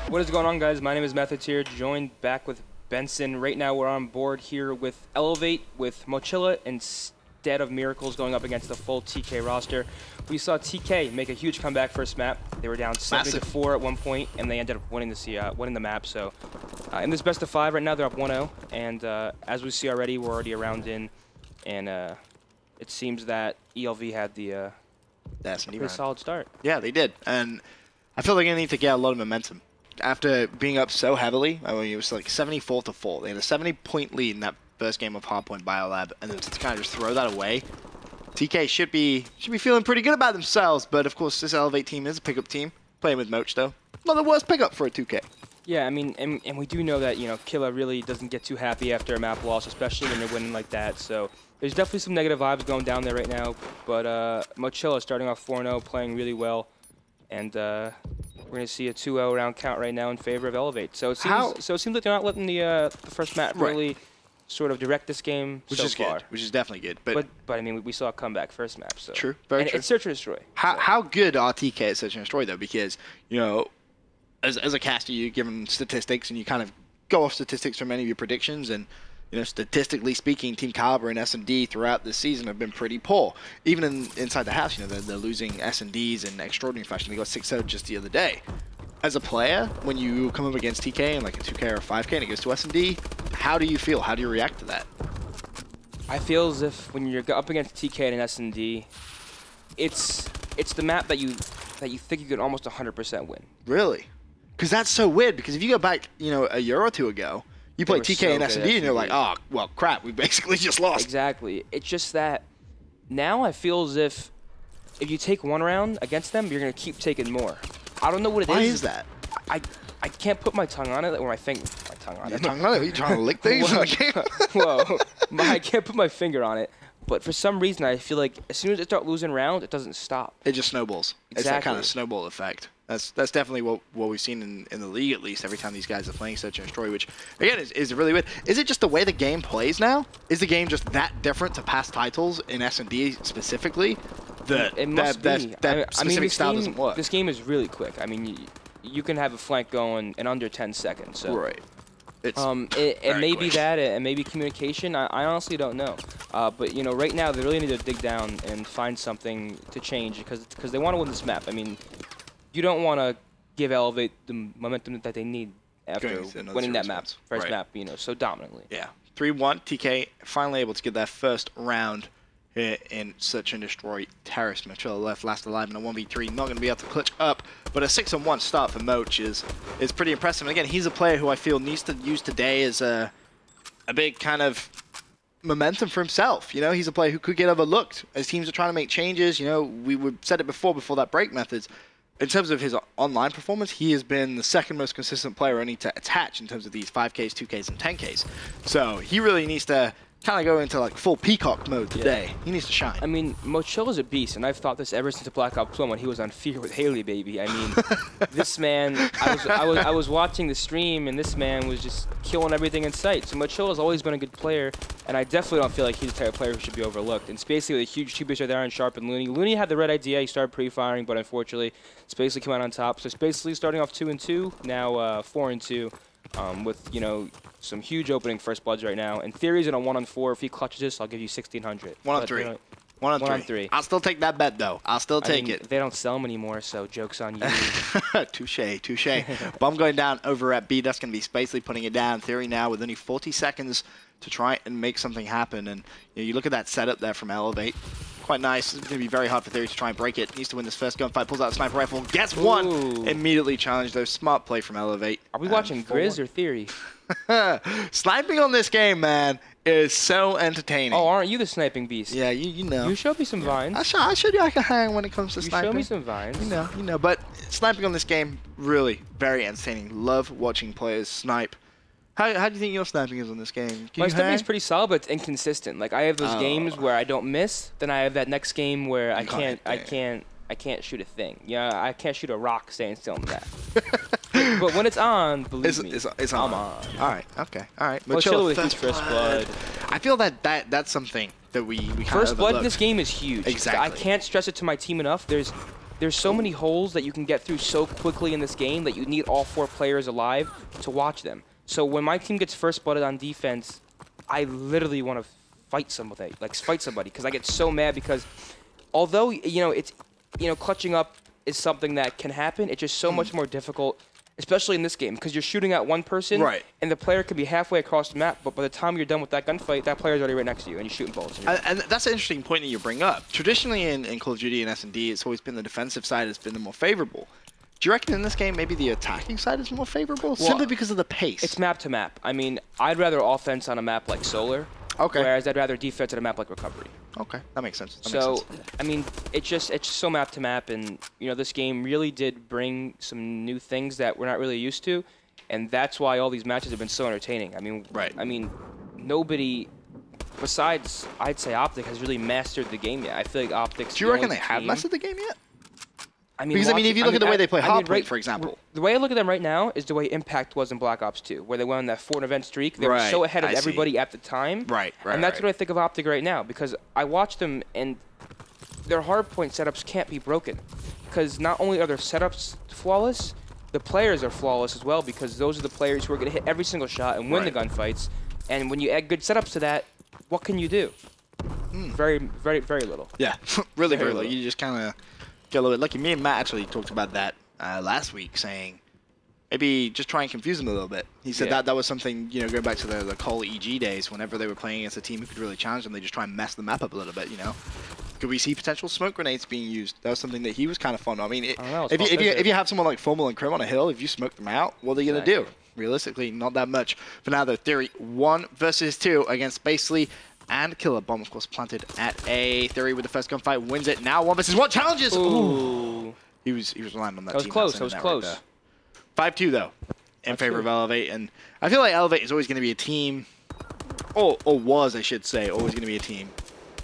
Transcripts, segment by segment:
What is going on, guys? My name is Methods here, joined back with Benson. Right now we're on board here with eLevate, with Mochila instead of Miracles going up against the full TK roster. We saw TK make a huge comeback first map. They were down 7-4 at one point, and they ended up winning the map. So in this best of 5 right now, they're up 1-0, and as we see already, we're already a round in, and it seems that ELV had the pretty solid start. Yeah, they did, and I feel like they need to get a lot of momentum. After being up so heavily, I mean, it was like 74-4. They had a 70-point lead in that first game of Hardpoint Biolab, and then to kind of just throw that away, TK should be feeling pretty good about themselves. But of course, this eLevate team is a pickup team. Playing with Moch though, not the worst pickup for a 2K. Yeah, I mean, and we do know that, you know, Killa really doesn't get too happy after a map loss, especially when they're winning like that. So there's definitely some negative vibes going down there right now. But Mochila starting off 4-0, playing really well, and we're going to see a 2-0 round count right now in favor of eLevate. So it seems like they're not letting the first map really sort of direct this game so far. Which is definitely good. But I mean, we saw a comeback first map. So. True, very true. It's Search and Destroy. How good are TK at Search and Destroy, though? Because, you know, as a caster, you give them statistics, and you kind of go off statistics from many of your predictions, and you know, statistically speaking, Team Kaliber and S&D throughout this season have been pretty poor. Even inside the house, you know, they're losing S&Ds in extraordinary fashion. They got 6-0 just the other day. As a player, when you come up against TK in like a 2K or a 5K and it goes to S&D, how do you feel? How do you react to that? I feel as if when you're up against TK and S&D, it's the map that you think you can almost 100% win. Really? Because that's so weird. Because if you go back, you know, a year or two ago, you play TK and S&D, and you're like, oh, well, crap, we basically just lost. Exactly. It's just that now I feel as if you take one round against them, you're going to keep taking more. I don't know what it is. Why is that? I can't put my tongue on it, or my tongue on it. Your tongue on it? Are you trying to lick things in the game? Whoa. I can't put my finger on it. But for some reason, I feel like as soon as they start losing rounds, it doesn't stop. It just snowballs. Exactly. It's that kind of snowball effect. That's definitely what we've seen in the league, at least, every time these guys are playing Search and Destroy, which, again, is really weird. Is it just the way the game plays now? Is the game just that different to past titles in S&D specifically? It must be. That specific style doesn't work. This game is really quick. I mean, you can have a flank going in under 10 seconds. So. Right. It may be that, and maybe communication. I honestly don't know. But you know, right now they really need to dig down and find something to change because they want to win this map. I mean, you don't want to give eLevate the momentum that they need after winning that first map, you know, so dominantly. Yeah. 3-1. TK finally able to get their first round here in Search and Destroy Terrace. Mochila left last alive in a 1v3. Not going to be able to clutch up, but a 6-1 start for Moch is pretty impressive. And again, he's a player who I feel needs to use today as a big kind of momentum for himself. You know, he's a player who could get overlooked as teams are trying to make changes. You know, we said it before that break methods. In terms of his online performance, he has been the second most consistent player I need to attach in terms of these 5Ks, 2Ks, and 10Ks. So he really needs to kind of go into like full peacock mode today. Yeah. He needs to shine. I mean, Mochila's a beast, and I've thought this ever since Black Ops 1 when he was on Fear with Haley, baby. I mean, this man, I was watching the stream, and this man was just killing everything in sight. So Mochila's always been a good player, and I definitely don't feel like he's the type of player who should be overlooked. And Spacely with a huge 2 are there on Sharp and Looney. Looney had the right idea. He started pre-firing, but unfortunately, Spacely came out on top. So Spacely starting off 2-2, now 4-2. With, you know, some huge opening first bloods right now. And Theory's in a 1-on-4. If he clutches this, I'll give you 1,600. 1-on-3. You know, 1-on-3. I'll still take that bet, though. I'll still take it. They don't sell them anymore, so joke's on you. Touche. Bomb going down over at B. That's going to be Spacely putting it down. Theory now with only 40 seconds to try and make something happen. And you know, you look at that setup there from eLevate. Quite nice. It's going to be very hard for Theory to try and break it. Needs to win this first gunfight. Pulls out a sniper rifle. Gets one. Immediately challenged, though. Smart play from eLevate. Are we watching Grizz or Theory? Sniping on this game, man, is so entertaining. Oh, aren't you the sniping beast? Yeah, you know. You showed me some vines. I showed you I can hang when it comes to sniping. You showed me some vines. You know. But sniping on this game, really very entertaining. Love watching players snipe. How do you think your sniping is on this game? My sniping is pretty solid, but it's inconsistent. Like I have those games where I don't miss, then I have that next game where I can't shoot a thing. Yeah, I can't shoot a rock staying still on that. But when it's on, believe me, it's on. All right, okay, all right. Mochila with his first blood. I feel that's something that we kind of First blood in this game is huge. Exactly. I can't stress it to my team enough. There's there's so many holes that you can get through so quickly in this game that you need all 4 players alive to watch them. So when my team gets first blooded on defense, I literally want to fight somebody, because I get so mad because although, it's, clutching up is something that can happen, it's just so much more difficult, especially in this game, because you're shooting at one person, and the player can be halfway across the map, but by the time you're done with that gunfight, that player's already right next to you, and you're shooting bullets. And that's an interesting point that you bring up. Traditionally in Call of Duty and S&D, it's always been the defensive side has been the more favorable. Do you reckon in this game maybe the attacking side is more favorable? Well, simply because of the pace? It's map to map. I mean, I'd rather offense on a map like Solar, whereas I'd rather defense on a map like Recovery. Okay, that makes sense. I mean, it's just so map to map, and this game really did bring some new things that we're not really used to, and that's why all these matches have been so entertaining. I mean, nobody besides I'd say OpTic has really mastered the game yet. I feel like OpTic's. Do you reckon they have mastered the game yet? I mean, because if you look at the way they play Hardpoint, for example. The way I look at them right now is the way Impact was in Black Ops 2, where they went on that 4-event streak. They were so ahead of everybody at the time. And that's what I think of OpTic right now, because I watch them, and their Hardpoint setups can't be broken. Because not only are their setups flawless, the players are flawless as well, because those are the players who are going to hit every single shot and win the gunfights. And when you add good setups to that, what can you do? Very, very, very little. Yeah, really very little. You just kind of get a little bit lucky. Me and Matt actually talked about that last week, saying maybe just try and confuse them a little bit. He said that was something, going back to the Call EG days, whenever they were playing against a team who could really challenge them, they just try and mess the map up a little bit, Could we see potential smoke grenades being used? That was something that he was kind of fond of. I mean, if you have someone like Formal and Crim on a hill, if you smoke them out, what are they going to do? Realistically, not that much. For now, though, Theory 1 versus 2 against Spacely and Killer. Bomb, of course, planted at A. Theory with the first gunfight wins it. Now 1 versus 1 challenges. Ooh. He was relying on that. That was close. That was close. 5-2 though, in favor of eLevate, and I feel like eLevate is always going to be a team, or was, I should say, always going to be a team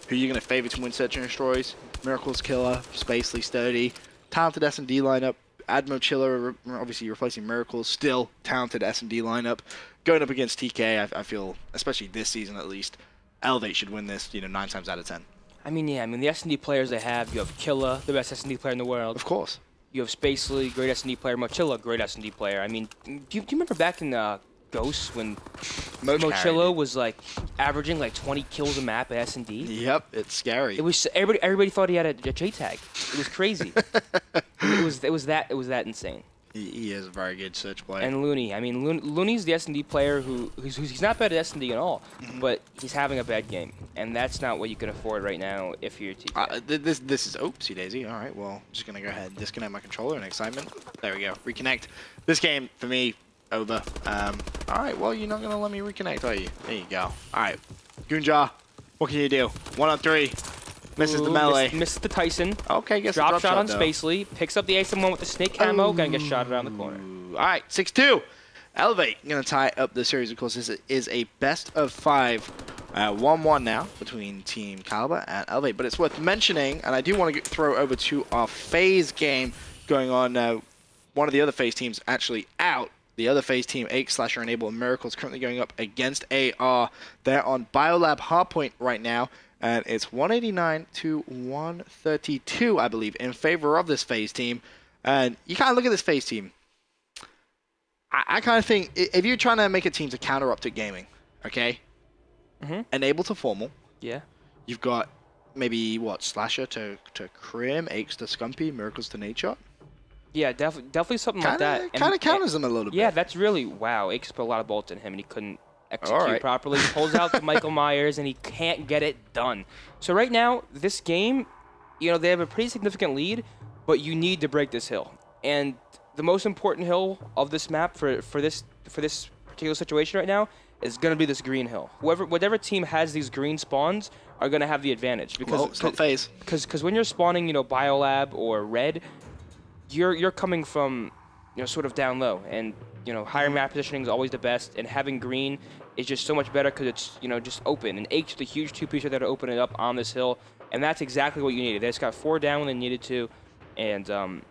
who you're going to favor to win Search and Destroys. Miracles, Killer, Spacely, Sturdy, talented S&D lineup. Admo Chiller, obviously replacing Miracles, still talented S&D lineup. Going up against TK, I feel, especially this season at least, eLevate should win this, 9 times out of 10. I mean, the S&D players they have, you have Killa, the best S&D player in the world. Of course. You have Spacely, great S&D player. Mochilla, great S&D player. I mean, do you remember back in Ghosts when Mochilla was averaging 20 kills a map at S&D? Yep, it's scary. It was everybody thought he had a J tag. It was crazy. it was that insane. He is a very good Search player. And Looney, I mean, Looney's the S&D player he's not bad at S&D at all, but he's having a bad game, and that's not what you can afford right now if you're TK. This is oopsie daisy. All right, well, I'm just gonna go ahead and disconnect my controller in excitement. There we go. Reconnect. This game for me over. All right, well, you're not gonna let me reconnect, are you? There you go. All right, Goonjar, what can you do? 1 on 3. Misses the melee. Misses the Tyson. Okay, gets drop the shot on though. Spacely. Picks up the ASM1 with the snake camo. Gonna get shot around the corner. All right, 6-2. eLevate gonna tie up the series. Of course, this is a best of 5. 1-1 now between Team Kaliber and eLevate. But it's worth mentioning, and I do want to throw over to our FaZe game going on. One of the other FaZe teams actually out. The other FaZe team, Slasher Enable and Miracles, currently going up against AR. They're on Biolab Hardpoint right now. And it's 189 to 132, I believe, in favor of this FaZe team. And you kind of look at this FaZe team. I kind of think, if you're trying to make a team to counter OpTic Gaming, okay? Enable to Formal. Yeah. You've got maybe, Slasher to Crim, Aches to Scumpy, Miracles to Nadeshot. Yeah, definitely something like that. Kind of counters them a little bit. Yeah, that's really, wow. Aches put a lot of bolts in him, and he couldn't execute properly. He pulls out the Michael Myers, and he can't get it done. So right now, this game, they have a pretty significant lead, but you need to break this hill. And the most important hill of this map for this particular situation right now is going to be this green hill. Whatever team has these green spawns are going to have the advantage. Because it's not FaZe. Because when you're spawning, Biolab or Red, you're coming from, sort of down low, and higher map positioning is always the best, and having green is just so much better because it's, just open. And H with a huge two-piecer there to open it up on this hill, and that's exactly what you needed. They just got 4 down when they needed to, and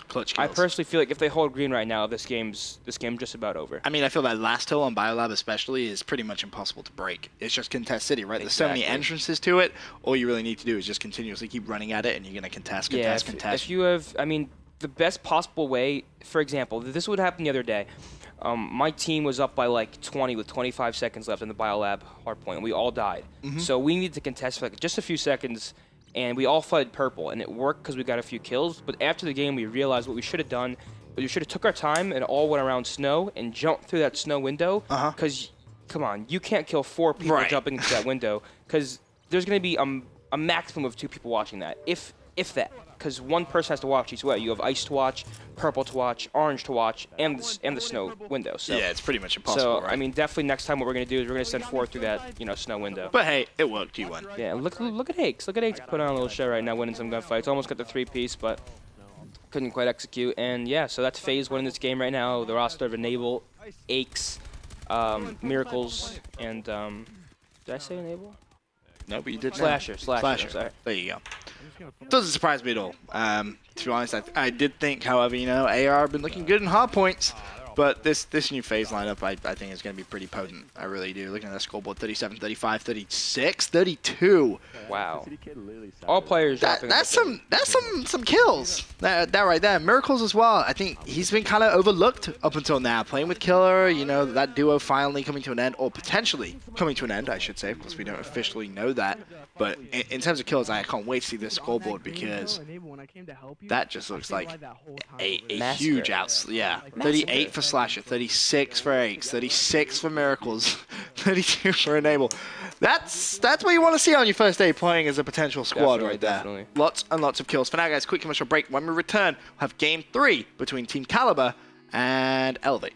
clutch I kills. personally feel like if they hold green right now, this game's just about over. I mean, I feel that last hill on Biolab especially is pretty much impossible to break. It's just contest city, right? There's so many entrances to it. All you really need to do is just continuously keep running at it, and you're going to contest. If you have, I mean, the best possible way, for example, this would happen the other day. My team was up by like 20 with 25 seconds left in the Biolab hardpoint, and we all died. So we needed to contest for like just a few seconds, and we all flooded purple, and it worked because we got a few kills. But after the game, we realized what we should have done. We should have took our time and all went around snow and jumped through that snow window. Because, come on, you can't kill 4 people jumping into that window, because there's going to be a maximum of 2 people watching that, if that. Because one person has to watch each way. You have ice to watch, purple to watch, orange to watch, and the snow window. So yeah, it's pretty much impossible, right? I mean, definitely next time what we're going to do is we're going to send 4 through that, snow window. But hey, it worked. You won. Yeah, look at Hakes. Look at Hakes put on a little show right now, winning some gunfights. Almost got the 3-piece, but couldn't quite execute. And yeah, so that's FaZe winning this game right now. The roster of Enable, Aches, Miracles, and did I say Enable? No, but you did. Slasher. Sorry. There you go. Doesn't surprise me at all. To be honest, I did think, however, AR have been looking good in hard points, but this new FaZe lineup, I think is going to be pretty potent. I really do. Looking at that scoreboard, 37, 35, 36, 32. Wow. All players. That's some kills. That right there. Miracles as well. I think he's been kind of overlooked up until now. Playing with Killer, that duo finally coming to an end, or potentially coming to an end, I should say, because we don't officially know that. But in terms of kills, I can't wait to see this scoreboard, because that just looks like a huge outs. Yeah, 38 for Slasher, 36 for Aches, 36 for Miracles, 32 for Enable. That's what you want to see on your first day playing as a potential squad right there. Definitely. Lots and lots of kills. For now, guys, quick commercial break. When we return, we'll have Game 3 between Team Kaliber and eLevate.